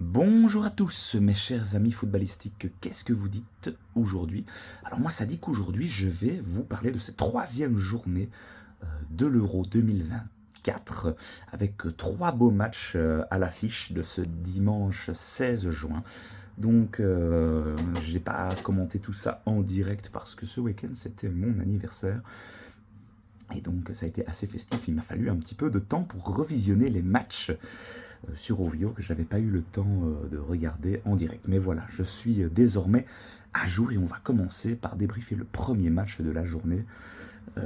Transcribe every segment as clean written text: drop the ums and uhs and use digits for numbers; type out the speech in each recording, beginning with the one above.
Bonjour à tous mes chers amis footballistiques, qu'est-ce que vous dites aujourd'hui? Alors moi ça dit qu'aujourd'hui je vais vous parler de cette troisième journée de l'Euro 2024 avec trois beaux matchs à l'affiche de ce dimanche 16 juin. Donc j'ai pas commenté tout ça en direct parce que ce week-end c'était mon anniversaire. Et donc ça a été assez festif, il m'a fallu un petit peu de temps pour revisionner les matchs sur Ovio que j'avais pas eu le temps de regarder en direct. Mais voilà, je suis désormais à jour et on va commencer par débriefer le premier match de la journée euh,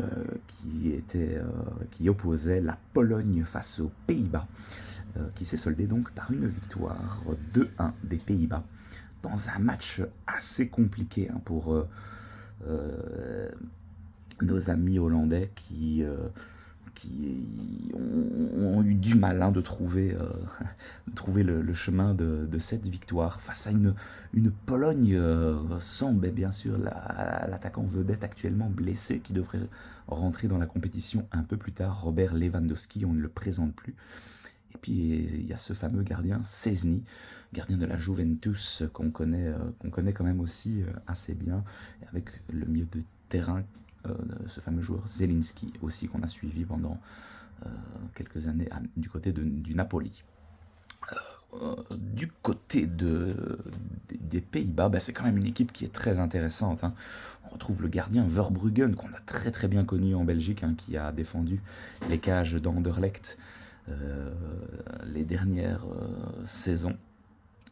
qui opposait la Pologne face aux Pays-Bas, qui s'est soldé donc par une victoire 2-1 des Pays-Bas dans un match assez compliqué pour euh, nos amis hollandais qui ont eu du mal de trouver, de trouver le chemin de cette victoire face à une Pologne sans bien sûr l'attaquant vedette actuellement blessé qui devrait rentrer dans la compétition un peu plus tard, Robert Lewandowski, on ne le présente plus. Et puis il y a ce fameux gardien Szczęsny, gardien de la Juventus qu'on connaît quand même aussi assez bien, avec le milieu de terrain, ce fameux joueur Zelinski aussi qu'on a suivi pendant quelques années du côté du Napoli. Du côté des Pays-Bas, c'est quand même une équipe qui est très intéressante. On retrouve le gardien Verbruggen, qu'on a très très bien connu en Belgique, qui a défendu les cages d'Anderlecht euh, les dernières saisons,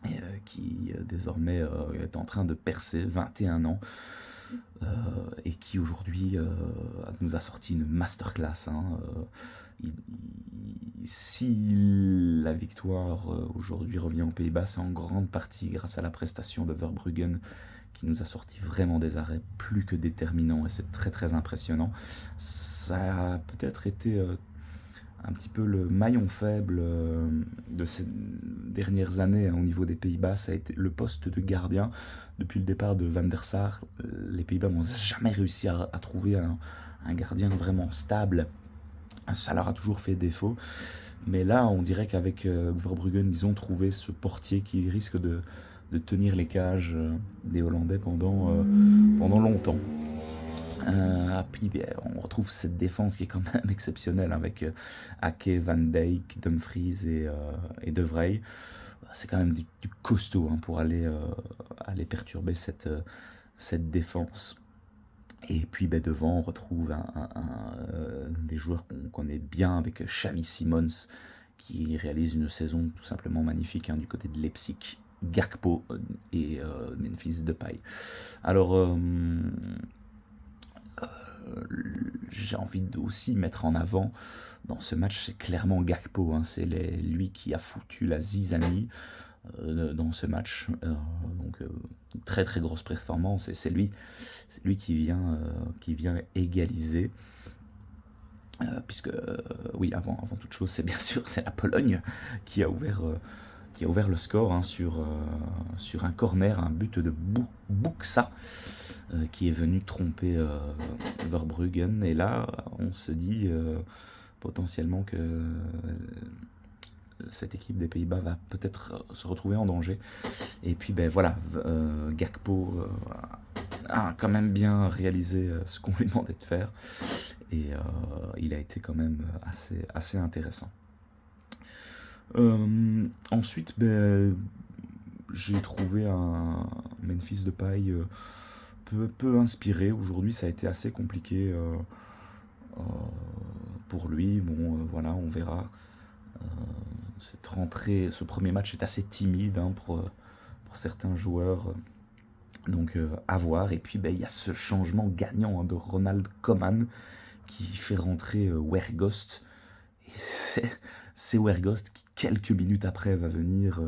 et qui désormais est en train de percer, 21 ans, et qui aujourd'hui nous a sorti une masterclass. Si la victoire aujourd'hui revient aux Pays-Bas, c'est en grande partie grâce à la prestation de Verbruggen qui nous a sorti vraiment des arrêts plus que déterminants et c'est très très impressionnant. Ça a peut-être été un petit peu le maillon faible de ces dernières années au niveau des Pays-Bas, ça a été le poste de gardien. Depuis le départ de Van der Sar, les Pays-Bas n'ont jamais réussi à trouver un gardien vraiment stable. Ça leur a toujours fait défaut. Mais là, on dirait qu'avec Verbruggen, ils ont trouvé ce portier qui risque de tenir les cages des Hollandais pendant longtemps. Puis on retrouve cette défense qui est quand même exceptionnelle avec Ake, Van Dijk, Dumfries et De Vrij. C'est quand même du costaud pour aller perturber cette défense. Et puis devant, on retrouve des joueurs qu'on connaît bien avec Xavi Simons qui réalise une saison tout simplement magnifique du côté de Leipzig, Gakpo et Memphis Depay. Alors, j'ai envie de aussi mettre en avant dans ce match, c'est clairement Gakpo. C'est lui qui a foutu la zizanie dans ce match. Donc très très grosse performance et c'est lui qui vient égaliser. Puisque oui, avant toute chose, c'est bien sûr c'est la Pologne qui a ouvert le score sur un corner, un but de Buksa qui est venu tromper Verbruggen. Et là, on se dit potentiellement que cette équipe des Pays-Bas va peut-être se retrouver en danger. Et puis voilà, Gakpo a quand même bien réalisé ce qu'on lui demandait de faire. Et il a été quand même assez intéressant. Ensuite, j'ai trouvé un Memphis Depay peu inspiré. Aujourd'hui, ça a été assez compliqué euh, pour lui. Bon, voilà, on verra. Cette rentrée, ce premier match est assez timide pour certains joueurs. Donc à voir. Et puis il y a ce changement gagnant de Ronald Koeman qui fait rentrer Weghorst. Et c'est Weghorst qui, quelques minutes après, va venir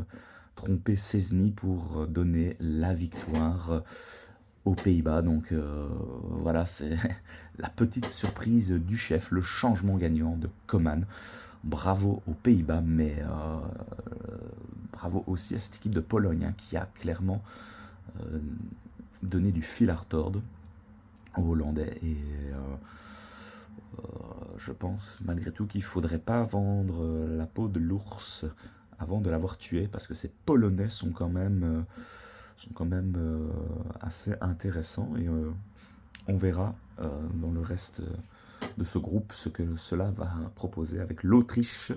tromper Szczęsny pour donner la victoire aux Pays-Bas. Donc voilà, c'est la petite surprise du chef, le changement gagnant de Koeman. Bravo aux Pays-Bas, mais bravo aussi à cette équipe de Pologne qui a clairement donné du fil à retordre aux Hollandais. Et je pense malgré tout qu'il ne faudrait pas vendre la peau de l'ours avant de l'avoir tué, parce que ces Polonais sont quand même, assez intéressants, et on verra dans le reste de ce groupe ce que cela va proposer avec l'Autriche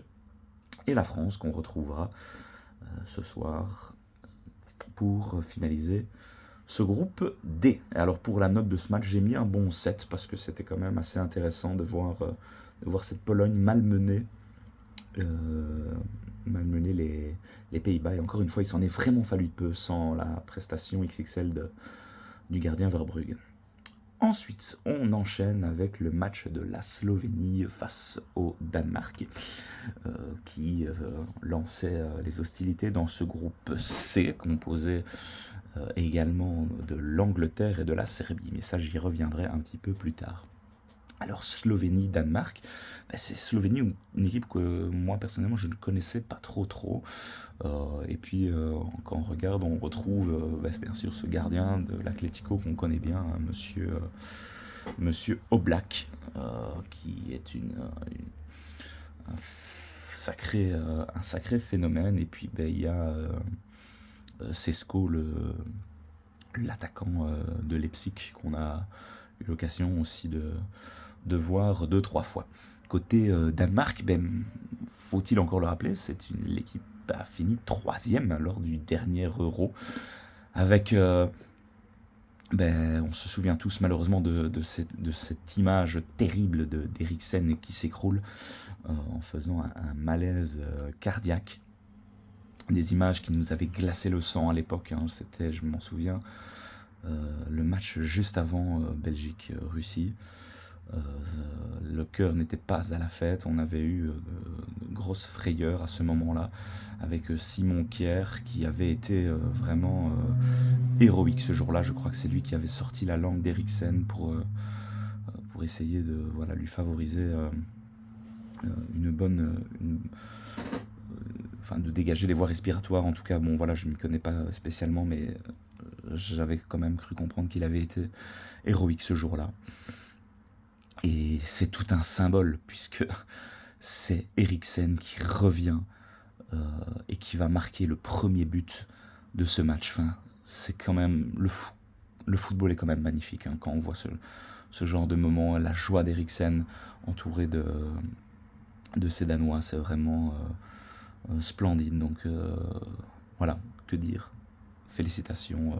et la France qu'on retrouvera ce soir pour finaliser ce groupe D. Alors pour la note de ce match, j'ai mis un bon 7 parce que c'était quand même assez intéressant de voir cette Pologne malmener les Pays-Bas. Et encore une fois, il s'en est vraiment fallu peu sans la prestation XXL du gardien Verbruggen. Ensuite, on enchaîne avec le match de la Slovénie face au Danemark, qui lançait les hostilités dans ce groupe C, composé également de l'Angleterre et de la Serbie. Mais ça, j'y reviendrai un petit peu plus tard. Alors Slovénie-Danemark, c'est Slovénie, une équipe que moi personnellement je ne connaissais pas trop. Et puis quand on regarde, on retrouve bien sûr ce gardien de l'Atlético qu'on connaît bien, hein, monsieur Oblak, qui est un sacré phénomène. Et puis il y a Sesko, l'attaquant de Leipzig, qu'on a eu l'occasion aussi de voir 2-3 fois. Côté Danemark, faut-il encore le rappeler, l'équipe a fini 3e lors du dernier Euro, avec, on se souvient tous malheureusement de cette image terrible d'Eriksen qui s'écroule en faisant un malaise cardiaque. Des images qui nous avaient glacé le sang à l'époque, hein. C'était, je m'en souviens, le match juste avant Belgique-Russie. Le cœur n'était pas à la fête, on avait eu de grosses frayeurs à ce moment-là, avec Simon Kjær qui avait été vraiment héroïque ce jour-là. Je crois que c'est lui qui avait sorti la langue d'Eriksen pour essayer de lui favoriser de dégager les voies respiratoires. En tout cas, je ne m'y connais pas spécialement, mais j'avais quand même cru comprendre qu'il avait été héroïque ce jour-là. Et c'est tout un symbole, puisque c'est Eriksen qui revient et qui va marquer le premier but de ce match. Enfin, c'est quand même... Le football est quand même magnifique, hein, quand on voit ce genre de moment. La joie d'Eriksen entouré de ces Danois, c'est vraiment splendide. Donc voilà, que dire. Félicitations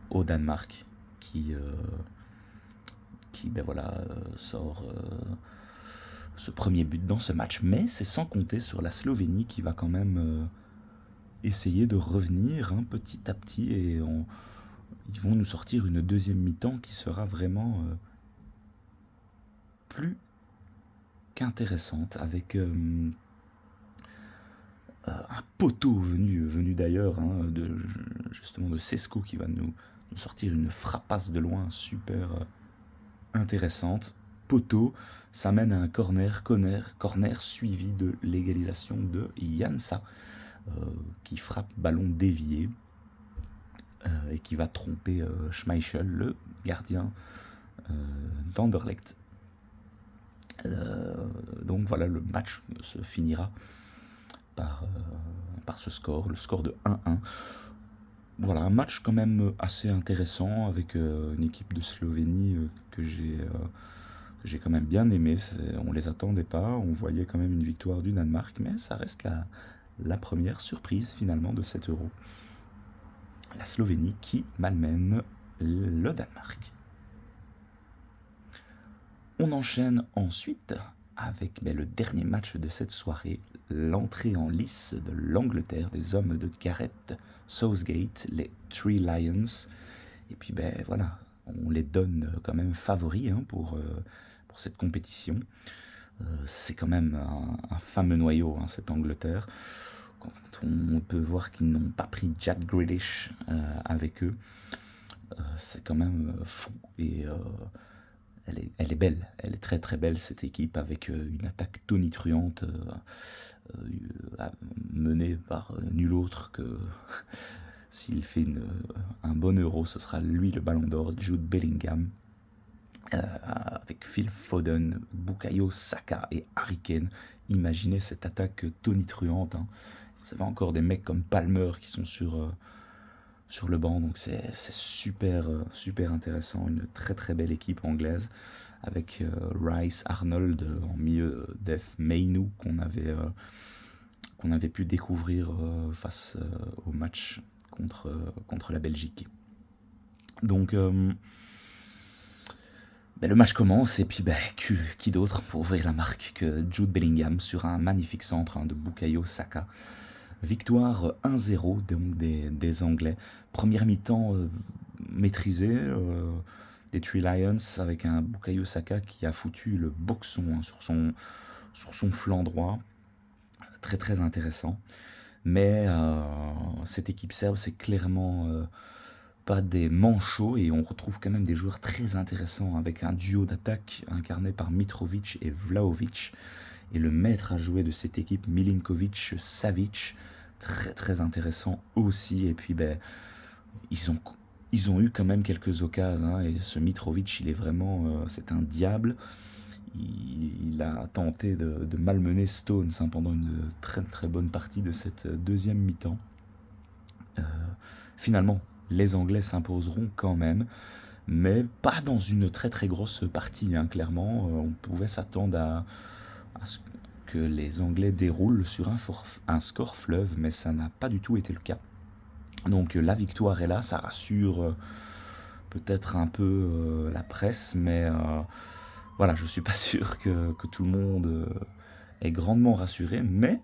au Danemark qui sort ce premier but dans ce match. Mais c'est sans compter sur la Slovénie qui va quand même essayer de revenir petit à petit, et ils vont nous sortir une deuxième mi-temps qui sera vraiment plus qu'intéressante, avec un poteau venu d'ailleurs, hein, justement de Sesko, qui va nous sortir une frappasse de loin super intéressante. Poteau, ça mène à un corner suivi de l'égalisation de Jansa, qui frappe ballon dévié et qui va tromper Schmeichel, le gardien d'Anderlecht. Donc voilà, le match se finira par ce score, le score de 1-1. Voilà, un match quand même assez intéressant, avec une équipe de Slovénie que j'ai quand même bien aimé. On les attendait pas, on voyait quand même une victoire du Danemark, mais ça reste la première surprise finalement de cet Euro. La Slovénie qui malmène le Danemark. On enchaîne ensuite avec le dernier match de cette soirée, l'entrée en lice de l'Angleterre, des hommes de Gareth Southgate, les Three Lions. Et puis voilà, on les donne quand même favoris pour cette compétition. C'est quand même un fameux noyau, hein, cette Angleterre. Quand on peut voir qu'ils n'ont pas pris Jack Grealish avec eux, c'est quand même fou. Et elle est belle, elle est très très belle, cette équipe, avec une attaque tonitruante menée par nul autre que, s'il fait un bon Euro, ce sera lui le Ballon d'Or, Jude Bellingham. avec Phil Foden, Bukayo Saka et Harry Kane. Imaginez cette attaque tonitruante, hein. Vous avez encore des mecs comme Palmer qui sont sur le banc, donc c'est super, super intéressant. Une très très belle équipe anglaise avec Rice, Arnold en milieu, Def, Mainu qu'on avait pu découvrir face au match contre la Belgique. Donc le match commence et puis qui d'autre pour ouvrir la marque que Jude Bellingham sur un magnifique centre, hein, de Bukayo Saka. Victoire 1-0 donc des Anglais. Première mi-temps maîtrisée des Three Lions avec un Bukayo Saka qui a foutu le boxon, hein, sur son flanc droit. Très très intéressant. Mais cette équipe serbe, c'est clairement pas des manchots et on retrouve quand même des joueurs très intéressants avec un duo d'attaque incarné par Mitrovic et Vlahovic. Et le maître à jouer de cette équipe, Milinkovic-Savic, très très intéressant aussi. Et puis ils ont eu quand même quelques occasions, hein, et ce Mitrovic, il est vraiment, c'est un diable. Il a tenté de malmener Stones, hein, pendant une très très bonne partie de cette deuxième mi-temps. Finalement, les Anglais s'imposeront quand même, mais pas dans une très très grosse partie, hein, clairement. On pouvait s'attendre à ce que les Anglais déroulent sur un score fleuve, mais ça n'a pas du tout été le cas. Donc la victoire est là, ça rassure peut-être un peu la presse, mais voilà, je suis pas sûr que tout le monde est grandement rassuré, mais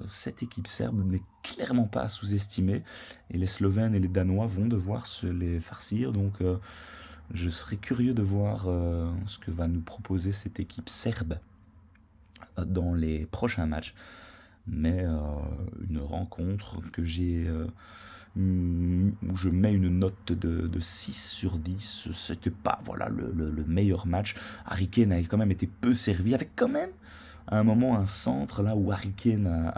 cette équipe serbe n'est clairement pas à sous-estimer, et les Slovènes et les Danois vont devoir se les farcir, donc je serais curieux de voir ce que va nous proposer cette équipe serbe dans les prochains matchs. Mais une rencontre que où je mets une note de 6 sur 10, c'était pas voilà, le meilleur match. Harry Kane avait quand même été peu servi, avec quand même à un moment un centre là où Harry Kane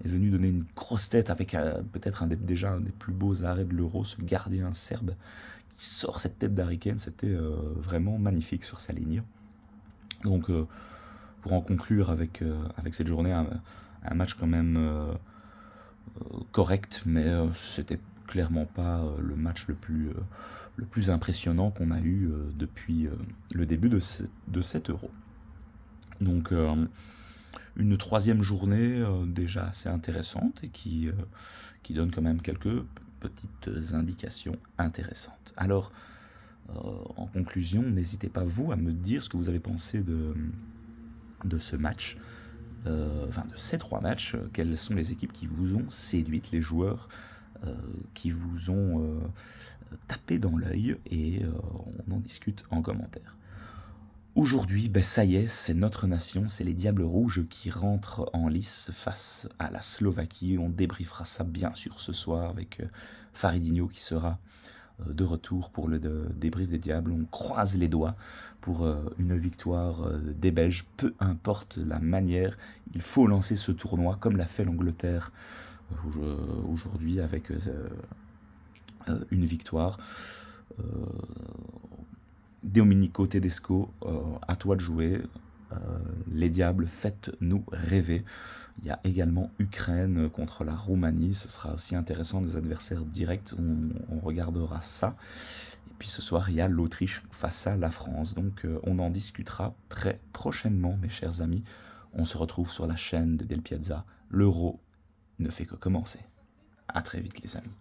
est venu donner une grosse tête avec peut-être déjà un des plus beaux arrêts de l'Euro, ce gardien serbe qui sort cette tête d'Harry Kane, c'était vraiment magnifique sur sa ligne. Donc pour en conclure avec cette journée, un match quand même correct, mais c'était clairement pas le match le plus impressionnant qu'on a eu depuis le début de cet Euro. Donc une troisième journée déjà assez intéressante et qui donne quand même quelques petites indications intéressantes. Alors, en conclusion, n'hésitez pas vous à me dire ce que vous avez pensé de ce match, enfin de ces trois matchs. Quelles sont les équipes qui vous ont séduites, les joueurs qui vous ont tapé dans l'œil, et on en discute en commentaire. Aujourd'hui, ça y est, c'est notre nation, c'est les Diables Rouges qui rentrent en lice face à la Slovaquie. On débriefera ça bien sûr ce soir avec Faridinho qui sera de retour pour le débrief des Diables. On croise les doigts pour une victoire des Belges, peu importe la manière. Il faut lancer ce tournoi comme l'a fait l'Angleterre aujourd'hui avec une victoire. Domenico Tedesco, à toi de jouer. Les Diables, faites-nous rêver. Il y a également Ukraine contre la Roumanie. Ce sera aussi intéressant, des adversaires directs. On regardera ça. Et puis ce soir, il y a l'Autriche face à la France. Donc on en discutera très prochainement, mes chers amis. On se retrouve sur la chaîne de Del Piazza. L'Euro ne fait que commencer. À très vite, les amis.